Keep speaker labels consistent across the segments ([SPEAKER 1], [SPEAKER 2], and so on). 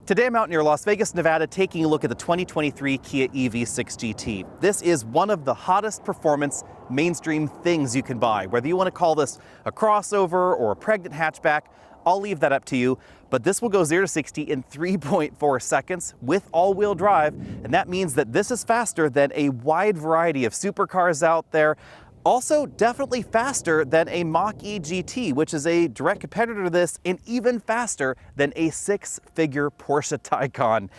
[SPEAKER 1] Today I'm out near Las Vegas, Nevada, taking a look at the 2023 Kia EV6 GT. This is one of the hottest performance mainstream things you can buy. Whether you want to call this a crossover or a pregnant hatchback, I'll leave that up to you. But this will go 0 to 60 in 3.4 seconds with all-wheel drive, and that means that this is faster than a wide variety of supercars out there. Also, definitely faster than a Mach-E GT, which is a direct competitor to this, and even faster than a six-figure Porsche Taycan.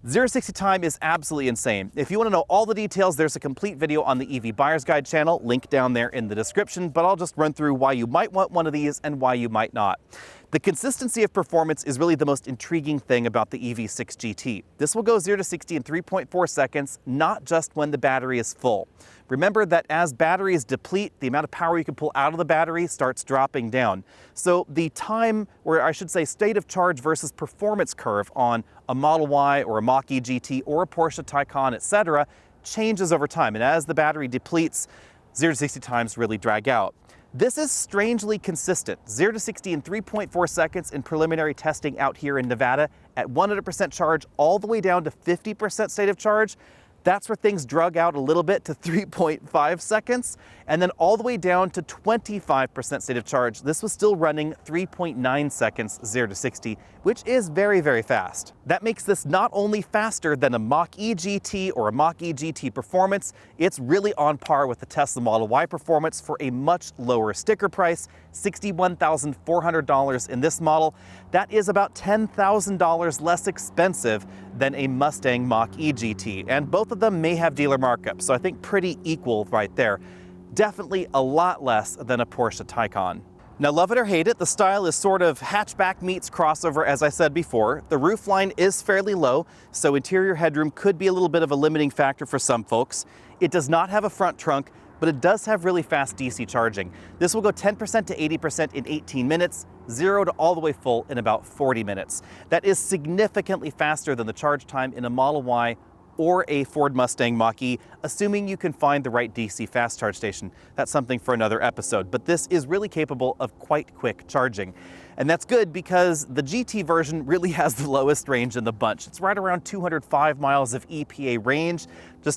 [SPEAKER 1] 0 to 60 time is absolutely insane. If you want to know all the details, there's a complete video on the EV Buyer's Guide channel, link down there in the description, but I'll just run through why you might want one of these and why you might not. The consistency of performance is really the most intriguing thing about the EV6 GT. This will go 0 to 60 in 3.4 seconds, not just when the battery is full. Remember that as batteries deplete, the amount of power you can pull out of the battery starts dropping down. So the time, or I should say state of charge versus performance curve on a Model Y or a Mach-E GT or a Porsche Taycan, etc., changes over time. And as the battery depletes, 0 to 60 times really drag out. This is strangely consistent. 0 to 60 in 3.4 seconds in preliminary testing out here in Nevada at 100% charge all the way down to 50% state of charge. That's where things drug out a little bit to 3.5 seconds, and then all the way down to 25% state of charge. This was still running 3.9 seconds 0 to 60, which is very, very fast. That makes this not only faster than a Mach-E GT or a Mach-E GT performance, it's really on par with the Tesla Model Y performance for a much lower sticker price, $61,400 in this model. That is about $10,000 less expensive than a Mustang Mach-E GT, and both of them may have dealer markups, so I think pretty equal right there. Definitely a lot less than a Porsche Taycan. Now, love it or hate it, the style is sort of hatchback meets crossover, as I said before. The roofline is fairly low, so interior headroom could be a little bit of a limiting factor for some folks. It does not have a front trunk, but it does have really fast DC charging. This will go 10% to 80% in 18 minutes, 0 to all the way full in about 40 minutes. That is significantly faster than the charge time in a Model Y or a Ford Mustang Mach-E, assuming you can find the right DC fast charge station. That's something for another episode, but this is really capable of quite quick charging. And that's good because the GT version really has the lowest range in the bunch. It's right around 205 miles of EPA range,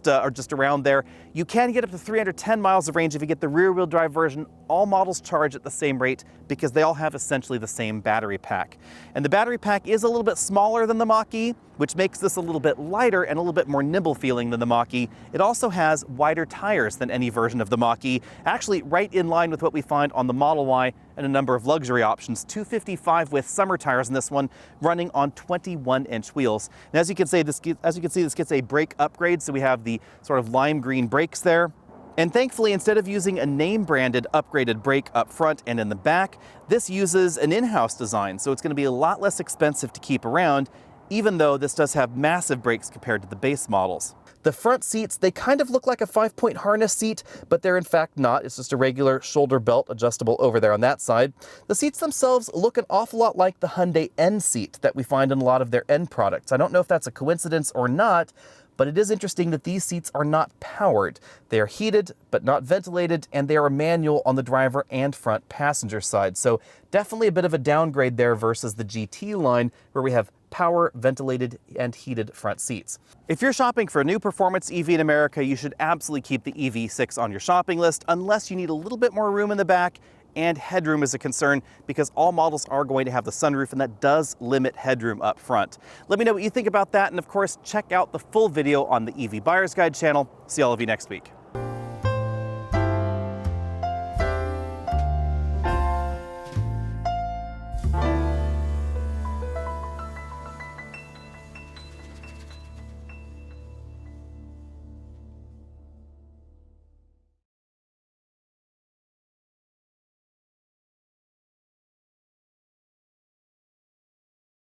[SPEAKER 1] or just around there. You can get up to 310 miles of range if you get the rear-wheel drive version. All models charge at the same rate because they all have essentially the same battery pack. And the battery pack is a little bit smaller than the Mach-E, which makes this a little bit lighter and a little bit more nimble feeling than the Mach-E. It also has wider tires than any version of the Mach-E, actually right in line with what we find on the Model Y and a number of luxury options. 255 with summer tires in this one, running on 21-inch wheels. And as you can see, this gets a brake upgrade, so we have the sort of lime green brakes there. And thankfully, instead of using a name-branded upgraded brake up front and in the back, this uses an in-house design, so it's going to be a lot less expensive to keep around, even though this does have massive brakes compared to the base models. The front seats, they kind of look like a 5-point harness seat, but they're in fact not. It's just a regular shoulder belt adjustable over there on that side. The seats themselves look an awful lot like the Hyundai N seat that we find in a lot of their N products. I don't know if that's a coincidence or not, but it is interesting that these seats are not powered. They are heated, but not ventilated, and they are manual on the driver and front passenger side. So definitely a bit of a downgrade there versus the GT line, where we have power, ventilated, and heated front seats. If you're shopping for a new performance EV in America, you should absolutely keep the EV6 on your shopping list, unless you need a little bit more room in the back, and headroom is a concern because all models are going to have the sunroof, and that does limit headroom up front. Let me know what you think about that, and of course, check out the full video on the EV Buyer's Guide channel. See all of you next week.